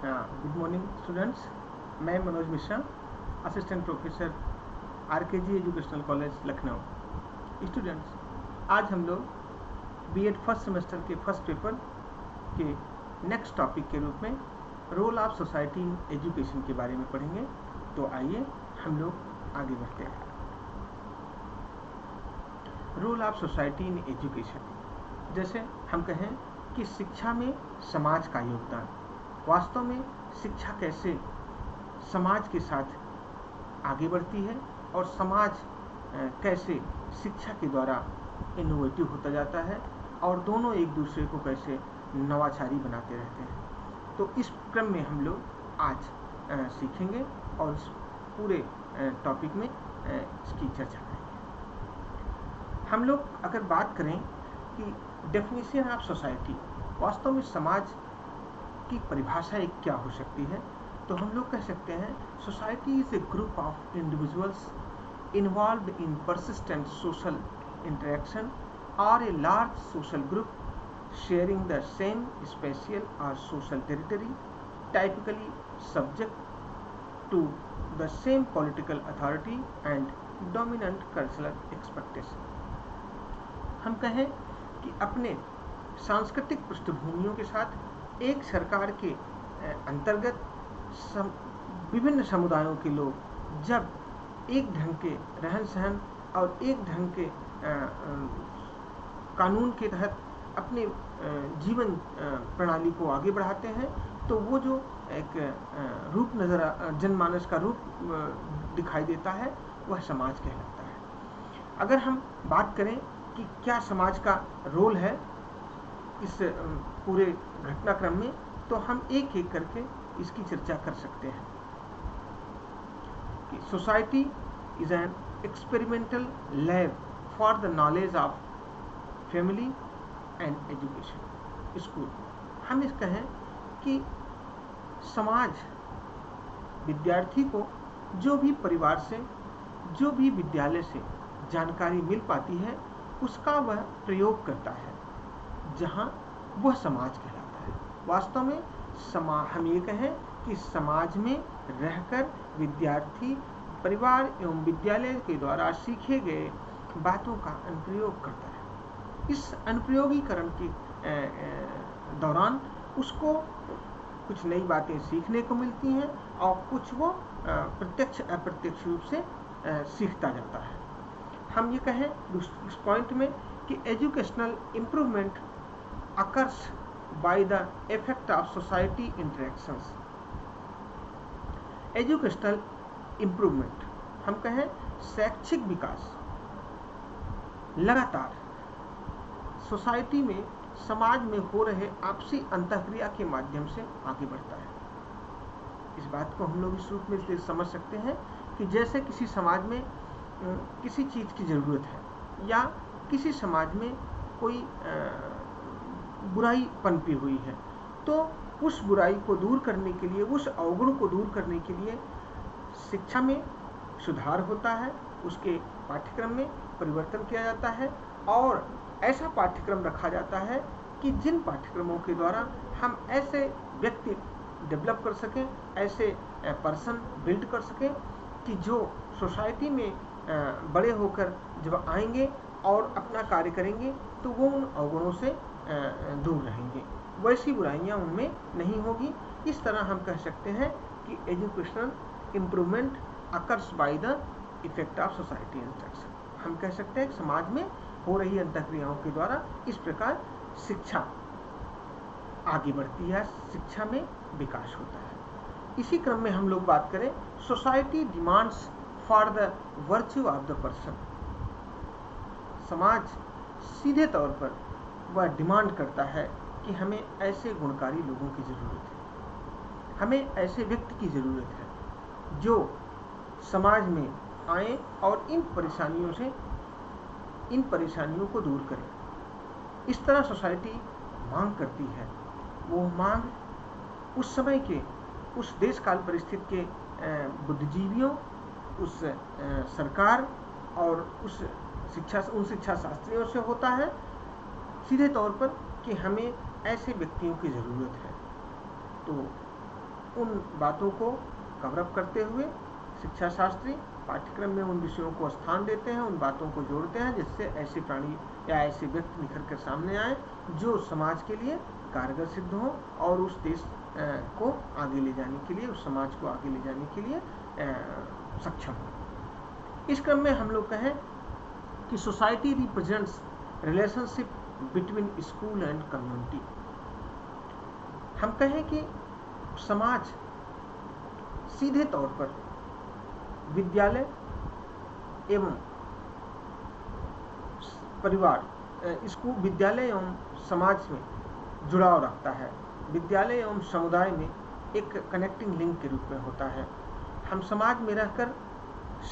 Good morning students. मैं Manoj Mishra, assistant professor RKG educational college Lucknow. Students, आज हम लोग बीएड फर्स्ट सेमेस्टर के फर्स्ट पेपर के नेक्स्ट टॉपिक के रूप में role of society in education के बारे में पढ़ेंगे। तो आइए हम लोग आगे बढ़ते हैं। Role of society in education, जैसे हम कहें कि शिक्षा में समाज का योगदान। वास्तव में शिक्षा कैसे समाज के साथ आगे बढ़ती है और समाज कैसे शिक्षा के द्वारा इनोवेटिव होता जाता है और दोनों एक दूसरे को कैसे नवाचारी बनाते रहते हैं। तो इस क्रम में हम लोग आज सीखेंगे और इस पूरे टॉपिक में इसकी चर्चा करेंगे। हम लोग अगर बात करें कि डेफिनेशन ऑफ सोसाइटी, वास्तव में समाज की परिभाषा एक क्या हो सकती है, तो हम लोग कह सकते हैं society is a group of individuals involved in persistent social interaction और a large social group sharing the same spatial और social territory, typically subject to the same political authority and dominant cultural expectation. हम कहें कि अपने सांस्कृतिक पृष्ठभूमियों के साथ एक सरकार के अंतर्गत विभिन्न समुदायों के लोग जब एक ढंग के रहन सहन और एक ढंग के कानून के तहत अपने जीवन प्रणाली को आगे बढ़ाते हैं, तो वो जो एक रूप जनमानस का रूप दिखाई देता है, वह समाज कहलाता है। अगर हम बात करें कि क्या समाज का रोल है इस पूरे घटनाक्रम में, तो हम एक एक करके इसकी चर्चा कर सकते हैं कि society is an experimental lab for the knowledge of family and education school. हम इस कहें कि समाज विद्यार्थी को जो भी परिवार से, जो भी विद्यालय से जानकारी मिल पाती है, उसका वह प्रयोग करता है, जहाँ वह समाज कहलाता है। वास्तव में हम ये कहें कि समाज में रहकर विद्यार्थी परिवार एवं विद्यालय के द्वारा सीखे गए बातों का अनुप्रयोग करता है। इस अनुप्रयोगीकरण के दौरान उसको कुछ नई बातें सीखने को मिलती हैं और कुछ वो प्रत्यक्ष अप्रत्यक्ष रूप से सीखता जाता है। हम ये कहें इस पॉइंट में कि educational improvement occurs by the effect of society interactions। Educational improvement, हम कहें शैक्षिक विकास लगातार सोसाइटी में, समाज में हो रहे आपसी अंतःक्रिया के माध्यम से आगे बढ़ता है। इस बात को हम लोग इस रूप में समझ सकते हैं कि जैसे किसी समाज में किसी चीज़ की ज़रूरत है या किसी समाज में कोई बुराई पनपी हुई है, तो उस बुराई को दूर करने के लिए, उस अवगुण को दूर करने के लिए शिक्षा में सुधार होता है, उसके पाठ्यक्रम में परिवर्तन किया जाता है और ऐसा पाठ्यक्रम रखा जाता है कि जिन पाठ्यक्रमों के द्वारा हम ऐसे व्यक्ति डेवलप कर सकें, ऐसे पर्सन बिल्ड कर सकें कि जो सोसाइटी में बड़े होकर जब आएंगे और अपना कार्य करेंगे तो वो उन अवगुणों से दूर रहेंगे, वैसी बुराइयां उनमें नहीं होगी। इस तरह हम कह सकते हैं कि educational improvement occurs by the effect of society instruction. हम कह सकते हैं कि समाज में हो रही अंतःक्रियाओं के द्वारा इस प्रकार शिक्षा आगे बढ़ती है, शिक्षा में विकास होता है। इसी क्रम में हम लोग बात करें society demands for the virtue of the person. समाज सीधे तौर पर वह डिमांड करता है कि हमें ऐसे गुणकारी लोगों की ज़रूरत है, हमें ऐसे व्यक्ति की ज़रूरत है जो समाज में आए और इन परेशानियों को दूर करें। इस तरह सोसाइटी मांग करती है। वो मांग उस समय के, उस देश काल परिस्थिति के बुद्धिजीवियों, उस सरकार और उन शिक्षा शास्त्रियों से होता है सीधे तौर पर कि हमें ऐसे व्यक्तियों की ज़रूरत है। तो उन बातों को कवर अप करते हुए शिक्षा शास्त्री पाठ्यक्रम में उन विषयों को स्थान देते हैं, उन बातों को जोड़ते हैं जिससे ऐसे प्राणी या ऐसे व्यक्ति निखर कर सामने आए जो समाज के लिए कारगर सिद्ध हो और उस देश को आगे ले जाने के लिए, उस समाज को आगे ले जाने के लिए सक्षम हो। इस क्रम में हम लोग कहें कि society represents relationship between school and community. हम कहें कि समाज सीधे तौर पर विद्यालय एवं परिवार, स्कूल, विद्यालय एवं समाज में जुड़ाव रखता है। विद्यालय एवं समुदाय में एक कनेक्टिंग लिंक के रूप में होता है। हम समाज में रहकर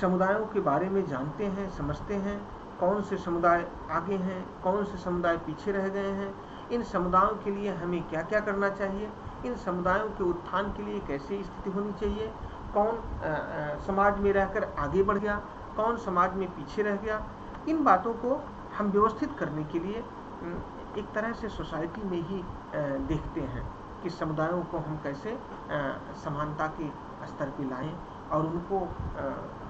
समुदायों के बारे में जानते हैं, समझते हैं, कौन से समुदाय आगे हैं, कौन से समुदाय पीछे रह गए हैं, इन समुदायों के लिए हमें क्या क्या करना चाहिए, इन समुदायों के उत्थान के लिए कैसी स्थिति होनी चाहिए, कौन समाज में रहकर आगे बढ़ गया, कौन समाज में पीछे रह गया। इन बातों को हम व्यवस्थित करने के लिए एक तरह से सोसाइटी में ही देखते हैं कि समुदायों को हम कैसे समानता के स्तर पर लाएं और उनको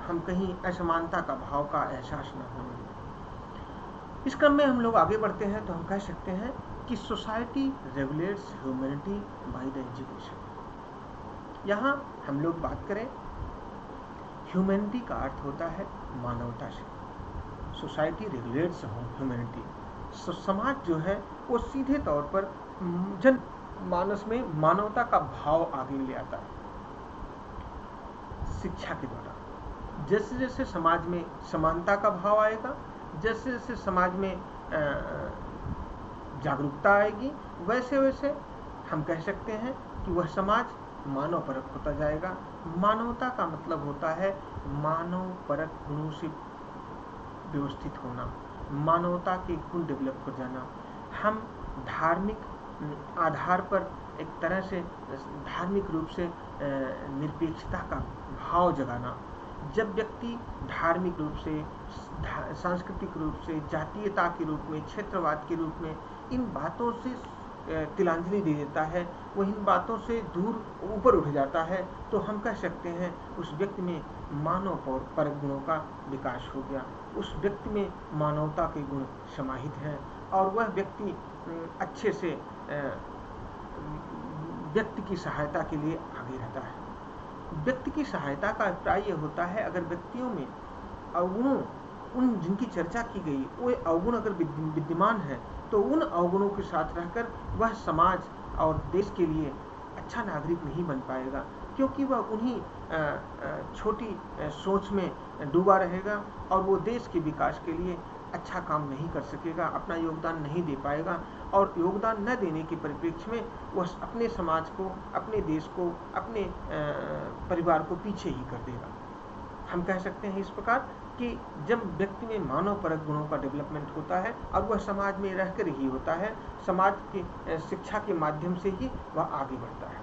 हम कहीं असमानता का भाव का एहसास न होने दें। इस क्रम में हम लोग आगे बढ़ते हैं तो हम कह सकते हैं कि society regulates humanity by the education. यहाँ हम लोग बात करें, ह्यूमैनिटी का अर्थ होता है मानवता से। सोसाइटी रेगुलेट्स ह्यूमैनिटी, समाज जो है वो सीधे तौर पर जन मानस में मानवता का भाव आगे ले आता है शिक्षा के द्वारा। जैसे जैसे समाज में समानता का भाव आएगा, जैसे जैसे समाज में जागरूकता आएगी, वैसे वैसे हम कह सकते हैं कि वह समाज मानव परक होता जाएगा। मानवता का मतलब होता है मानव परक गुणों से व्यवस्थित होना, मानवता के गुण डेवलप कर जाना। हम धार्मिक आधार पर एक तरह से धार्मिक रूप से निरपेक्षता का भाव जगाना। जब व्यक्ति धार्मिक रूप से, सांस्कृतिक रूप से, जातीयता के रूप में, क्षेत्रवाद के रूप में इन बातों से तिलांजलि दे देता है, वो इन बातों से दूर ऊपर उठ जाता है, तो हम कह सकते हैं उस व्यक्ति में मानव परक गुणों का विकास हो गया, उस व्यक्ति में मानवता के गुण समाहित हैं और वह व्यक्ति अच्छे से व्यक्ति की सहायता के लिए आगे रहता है। व्यक्ति की सहायता का अभिप्राय यह होता है, अगर व्यक्तियों में अवगुणों, उन जिनकी चर्चा की गई वो अवगुण अगर विद्यमान है तो उन अवगुणों के साथ रहकर वह समाज और देश के लिए अच्छा नागरिक नहीं बन पाएगा, क्योंकि वह उन्हीं छोटी सोच में डूबा रहेगा और वो देश के विकास के लिए अच्छा काम नहीं कर सकेगा, अपना योगदान नहीं दे पाएगा और योगदान न देने के परिप्रेक्ष्य में वह अपने समाज को, अपने देश को, अपने परिवार को पीछे ही कर देगा। हम कह सकते हैं इस प्रकार कि जब व्यक्ति में मानव परक गुणों का डेवलपमेंट होता है और वह समाज में रहकर ही होता है, समाज की शिक्षा के माध्यम से ही वह आगे बढ़ता है।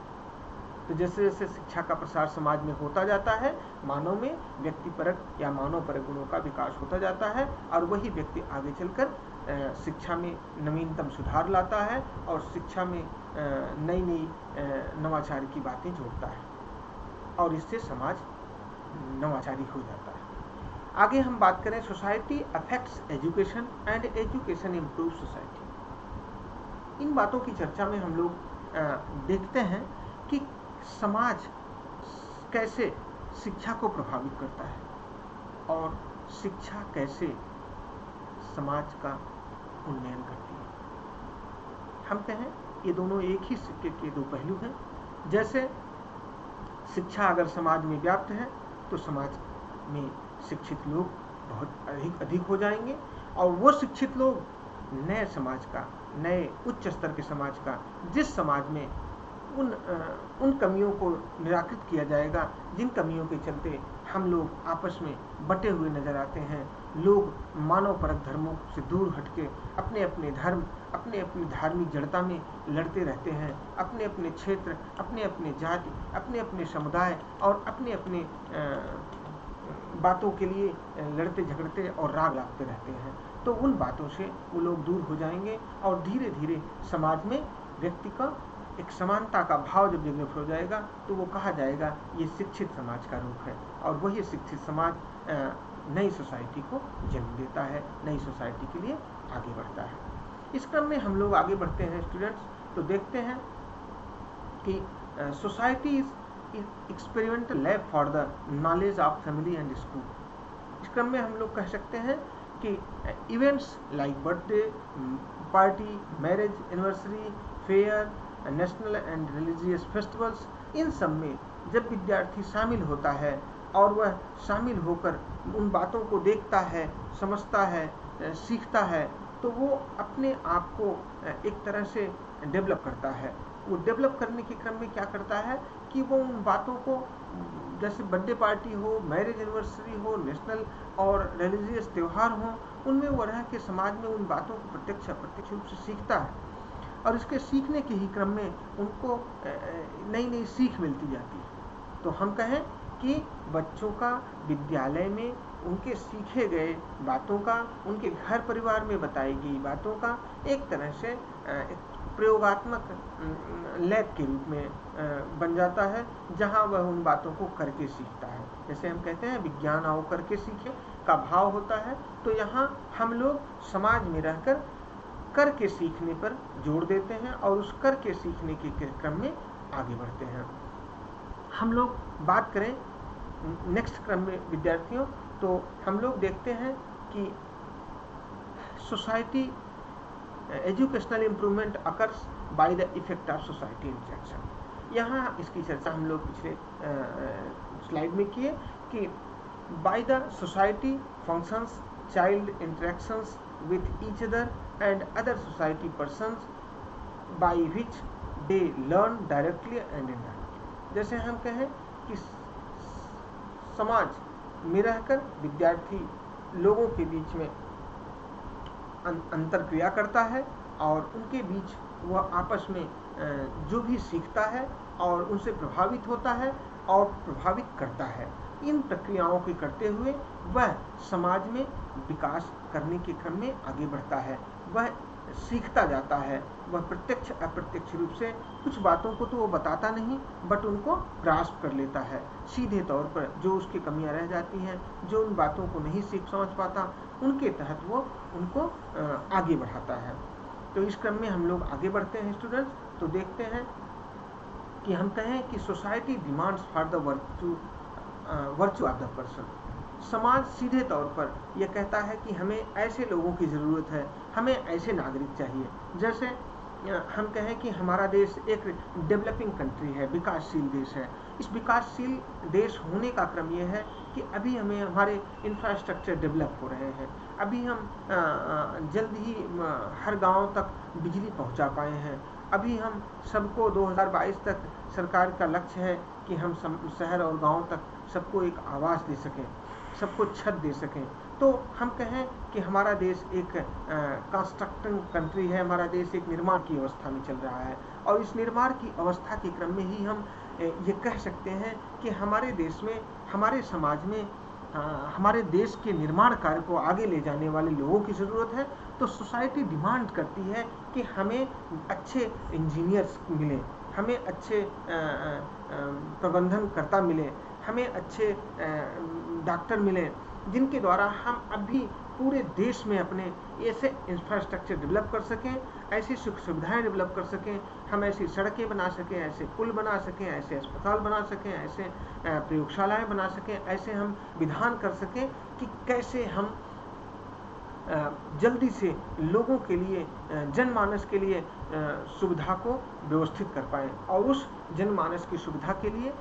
तो जैसे जैसे शिक्षा का प्रसार समाज में होता जाता है, मानव में व्यक्ति परक या मानव परक गुणों का विकास होता जाता है और वही व्यक्ति आगे चलकर शिक्षा में नवीनतम सुधार लाता है और शिक्षा में नई नई नवाचार की बातें जोड़ता है और इससे समाज नवाचारी हो जाता है। आगे हम बात करें, society affects education and education improve society. इन बातों की चर्चा में हम लोग देखते हैं कि समाज कैसे शिक्षा को प्रभावित करता है और शिक्षा कैसे समाज का उन्नयन करती है। हम कहें ये दोनों एक ही सिक्के के दो पहलू हैं। जैसे शिक्षा अगर समाज में व्याप्त है तो समाज में शिक्षित लोग बहुत अधिक हो जाएंगे और वो शिक्षित लोग नए समाज का, नए उच्च स्तर के समाज का, जिस समाज में उन कमियों को निराकृत किया जाएगा जिन कमियों के चलते हम लोग आपस में बटे हुए नजर आते हैं। लोग मानव परक धर्मों से दूर हटके अपने अपने धर्म, अपने अपनी धार्मिक जड़ता में लड़ते रहते हैं, अपने अपने क्षेत्र, अपने अपने जाति, अपने अपने समुदाय और अपने अपने बातों के लिए लड़ते झगड़ते और राग लाते रहते हैं। तो उन बातों से वो लोग दूर हो जाएंगे और धीरे धीरे समाज में व्यक्ति का एक समानता का भाव जब डेवलप हो जाएगा तो वो कहा जाएगा ये शिक्षित समाज का रूप है, और वही शिक्षित समाज नई सोसाइटी को जन्म देता है, नई सोसाइटी के लिए आगे बढ़ता है। इस क्रम में हम लोग आगे बढ़ते हैं स्टूडेंट्स, तो देखते हैं कि society is experimental lab for the knowledge of family and school. इस क्रम में हम लोग कह सकते हैं कि events like birthday party, marriage anniversary, fair, national and religious festivals, इन सब में जब विद्यार्थी शामिल होता है और वह शामिल होकर उन बातों को देखता है, समझता है, सीखता है, तो वो अपने आप को एक तरह से डेवलप करता है। वो डेवलप करने के क्रम में क्या करता है कि वो उन बातों को, जैसे बर्थडे पार्टी हो, मैरिज एनिवर्सरी हो, नेशनल और रिलीजियस त्यौहार हो, उनमें वो रह के समाज में उन बातों को प्रत्यक्ष अप्रत्यक्ष रूप से सीखता है, और इसके सीखने के ही क्रम में उनको नई नई सीख मिलती जाती है। तो हम कहें कि बच्चों का विद्यालय में उनके सीखे गए बातों का, उनके घर परिवार में बताई गई बातों का एक तरह से एक प्रयोगात्मक लैब के रूप में बन जाता है, जहां वह उन बातों को करके सीखता है। जैसे हम कहते हैं विज्ञान आओ करके सीखे का भाव होता है, तो यहाँ हम लोग समाज में रहकर करके सीखने पर जोर देते हैं और उस करके सीखने के क्रम में आगे बढ़ते हैं। हम लोग बात करें नेक्स्ट क्रम में विद्यार्थियों, तो हम लोग देखते हैं कि society educational improvement occurs by the effect of society interaction. यहाँ इसकी चर्चा हम लोग पिछले स्लाइड में किए कि by the society functions child interactions with each other and other society persons by which they learn directly and indirectly। जैसे हम कहें कि समाज में रहकर विद्यार्थी लोगों के बीच में अंतर क्रिया करता है और उनके बीच वह आपस में जो भी सीखता है और उनसे प्रभावित होता है और प्रभावित करता है। इन प्रक्रियाओं के करते हुए वह समाज में विकास करने के क्रम में आगे बढ़ता है, वह सीखता जाता है, वह प्रत्यक्ष अप्रत्यक्ष रूप से कुछ बातों को तो वो बताता नहीं, बट उनको ग्रास्प कर लेता है। सीधे तौर पर जो उसकी कमियां रह जाती हैं, जो उन बातों को नहीं सीख समझ पाता, उनके तहत वो उनको आगे बढ़ाता है। तो इस क्रम में हम लोग आगे बढ़ते हैं स्टूडेंट्स, तो देखते हैं कि हम कहें कि society demands for the virtue of the person. समाज सीधे तौर पर यह कहता है कि हमें ऐसे लोगों की ज़रूरत है, हमें ऐसे नागरिक चाहिए। जैसे हम कहें कि हमारा देश एक डेवलपिंग कंट्री है, विकासशील देश है। इस विकासशील देश होने का क्रम यह है कि अभी हमें हमारे इंफ्रास्ट्रक्चर डेवलप हो रहे हैं, अभी हम जल्द ही हर गांव तक बिजली पहुंचा पाए हैं, अभी हम सबको 2022 तक सरकार का लक्ष्य है कि हम शहर और गांव तक सबको एक आवास दे सकें, सबको छत दे सकें। तो हम कहें कि हमारा देश एक कंस्ट्रक्टिंग कंट्री है, हमारा देश एक निर्माण की अवस्था में चल रहा है, और इस निर्माण की अवस्था के क्रम में ही हम ये कह सकते हैं कि हमारे देश में, हमारे समाज में हमारे देश के निर्माण कार्य को आगे ले जाने वाले लोगों की ज़रूरत है। तो सोसाइटी डिमांड करती है कि हमें अच्छे इंजीनियर्स मिलें, हमें अच्छे प्रबंधनकर्ता मिले, हमें अच्छे डॉक्टर मिले, जिनके द्वारा हम अभी पूरे देश में अपने ऐसे इंफ्रास्ट्रक्चर डेवलप कर सकें, ऐसी सुख सुविधाएं डेवलप कर सकें, हम ऐसी सड़कें बना सकें, ऐसे पुल बना सकें, ऐसे अस्पताल बना सकें, ऐसे प्रयोगशालाएं बना सकें, ऐसे हम विधान कर सकें कि कैसे हम जल्दी से लोगों के लिए, जनमानस के लिए सुविधा को व्यवस्थित कर पाएँ। और उस जनमानस की सुविधा के लिए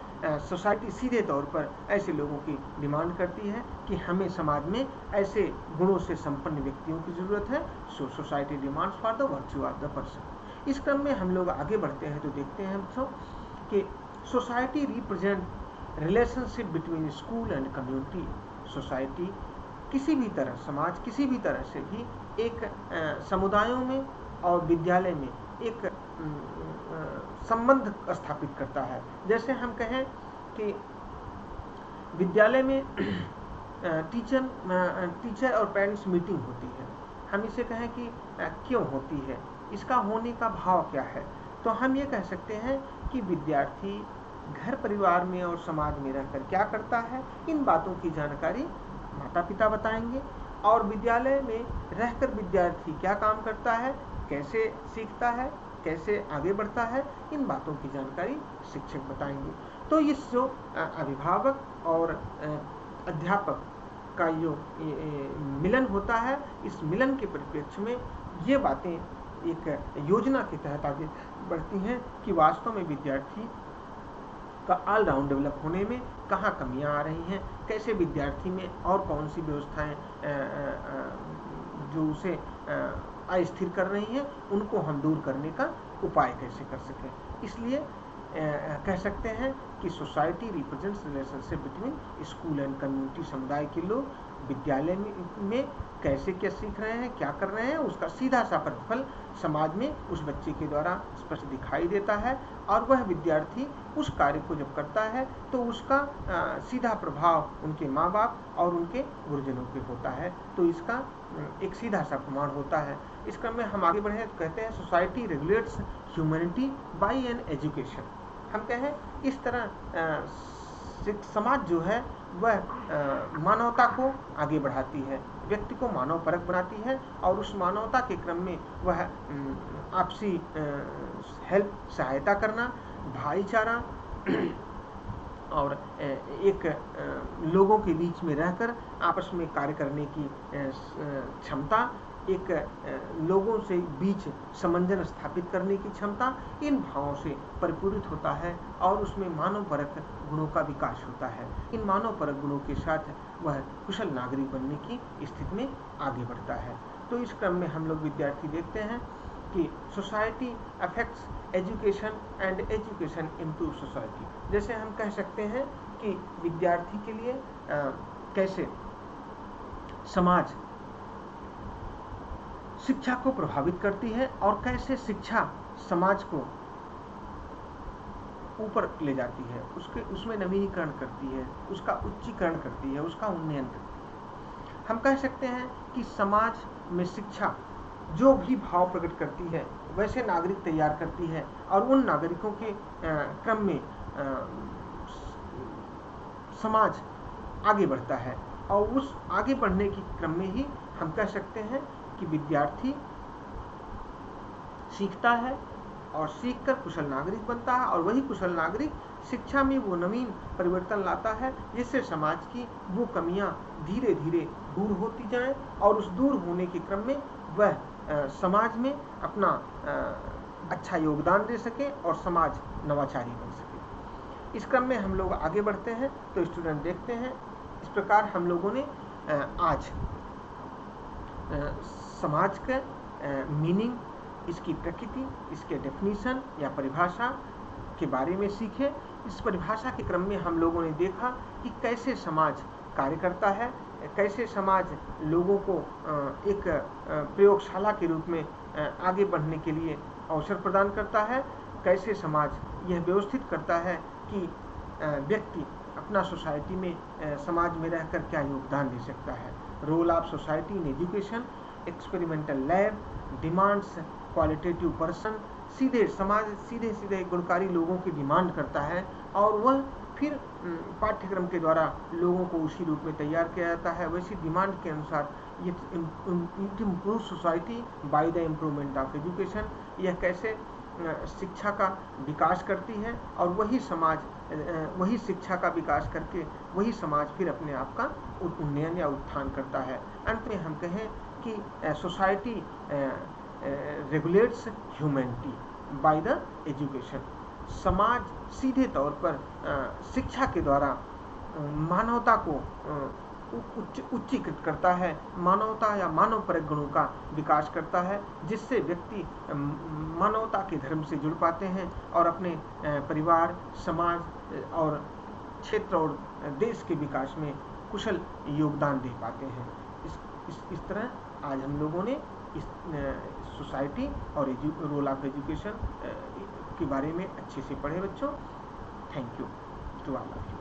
सोसाइटी सीधे तौर पर ऐसे लोगों की डिमांड करती है कि हमें समाज में ऐसे गुणों से संपन्न व्यक्तियों की ज़रूरत है। So society demands for the virtue of the person. इस क्रम में हम लोग आगे बढ़ते हैं, तो देखते हैं बच्चों कि society represent relationship between school and community. Society किसी भी तरह, समाज किसी भी तरह से भी एक समुदायों में और विद्यालय में एक संबंध स्थापित करता है। जैसे हम कहें कि विद्यालय में टीचर और पेरेंट्स मीटिंग होती है, हम इसे कहें कि क्यों होती है, इसका होने का भाव क्या है। तो हम ये कह सकते हैं कि विद्यार्थी घर परिवार में और समाज में रहकर क्या करता है, इन बातों की जानकारी माता पिता बताएंगे, और विद्यालय में रहकर विद्यार्थी क्या काम करता है, कैसे सीखता है, कैसे आगे बढ़ता है, इन बातों की जानकारी शिक्षक बताएंगे। तो इस जो अभिभावक और अध्यापक का जो मिलन होता है, इस मिलन के परिप्रेक्ष्य में ये बातें एक योजना के तहत आगे बढ़ती हैं कि वास्तव में विद्यार्थी का ऑलराउंड डेवलप होने में कहाँ कमियां आ रही हैं, कैसे विद्यार्थी में और कौन सी व्यवस्थाएं जो उसे अस्थिर कर रही हैं, उनको हम दूर करने का उपाय कैसे कर सकें। इसलिए कह सकते हैं कि society represents relationship between school and community. समुदाय के लोग विद्यालय में कैसे क्या सीख रहे हैं, क्या कर रहे हैं, उसका सीधा सा प्रतिफल समाज में उस बच्चे के द्वारा स्पष्ट दिखाई देता है, और वह विद्यार्थी उस कार्य को जब करता है तो उसका सीधा प्रभाव उनके माँ बाप और उनके गुरुजनों पे होता है। तो इसका एक सीधा सा प्रमाण होता है। इस क्रम में हम आगे बढ़े तो कहते हैं society regulates humanity by an education. हम कहें इस तरह समाज जो है वह मानवता को आगे बढ़ाती है, व्यक्ति को मानव परक बनाती है, और उस मानवता के क्रम में वह आपसी हेल्प सहायता करना, भाईचारा और एक लोगों के बीच में रहकर आपस में कार्य करने की क्षमता, एक लोगों से बीच समंजन स्थापित करने की क्षमता, इन भावों से परिपूरित होता है और उसमें मानव परक गुणों का विकास होता है। इन मानव परक गुणों के साथ वह कुशल नागरिक बनने की स्थिति में आगे बढ़ता है। तो इस क्रम में हम लोग विद्यार्थी देखते हैं कि society affects education and education improve society. जैसे हम कह सकते हैं कि विद्यार्थी के लिए कैसे समाज शिक्षा को प्रभावित करती है और कैसे शिक्षा समाज को ऊपर ले जाती है, उसमें नवीनीकरण करती है, उसका उच्चीकरण करती है, उसका उन्नयन करती है। हम कह सकते हैं कि समाज में शिक्षा जो भी भाव प्रकट करती है वैसे नागरिक तैयार करती है, और उन नागरिकों के क्रम में समाज आगे बढ़ता है, और उस आगे बढ़ने के क्रम में ही हम कह सकते हैं कि विद्यार्थी सीखता है और सीखकर कुशल नागरिक बनता है, और वही कुशल नागरिक शिक्षा में वो नवीन परिवर्तन लाता है जिससे समाज की वो कमियां धीरे धीरे दूर होती जाएं, और उस दूर होने के क्रम में वह समाज में अपना अच्छा योगदान दे सके और समाज नवाचारी बन सके। इस क्रम में हम लोग आगे बढ़ते हैं तो स्टूडेंट देखते हैं इस प्रकार हम लोगों ने आज समाज का मीनिंग, इसकी प्रकृति, इसके डेफिनीशन या परिभाषा के बारे में सीखे। इस परिभाषा के क्रम में हम लोगों ने देखा कि कैसे समाज कार्य करता है, कैसे समाज लोगों को एक प्रयोगशाला के रूप में आगे बढ़ने के लिए अवसर प्रदान करता है, कैसे समाज यह व्यवस्थित करता है कि व्यक्ति अपना सोसाइटी में समाज में रहकर क्या योगदान दे सकता है। Role of society in education, experimental lab, demands qualitative person. समाज सीधे गुणकारी लोगों की डिमांड करता है और वह फिर पाठ्यक्रम के द्वारा लोगों को उसी रूप में तैयार किया जाता है। वैसी डिमांड के अनुसार ये improve society by the improvement of education, यह कैसे शिक्षा का विकास करती है और वही समाज वही शिक्षा का विकास करके वही समाज फिर अपने आप का उन्नयन या उत्थान करता है। अंत में हम कहें कि society regulates humanity by the education. समाज सीधे तौर पर शिक्षा के द्वारा मानवता को उच्चीकृत करता है, मानवता या मानव परक गुणों का विकास करता है, जिससे व्यक्ति मानवता के धर्म से जुड़ पाते हैं और अपने परिवार, समाज और क्षेत्र और देश के विकास में कुशल योगदान दे पाते हैं। इस तरह आज हम लोगों ने इस सोसाइटी और रोल ऑफ एजुकेशन के बारे में अच्छे से पढ़े बच्चों। Thank you to all of you.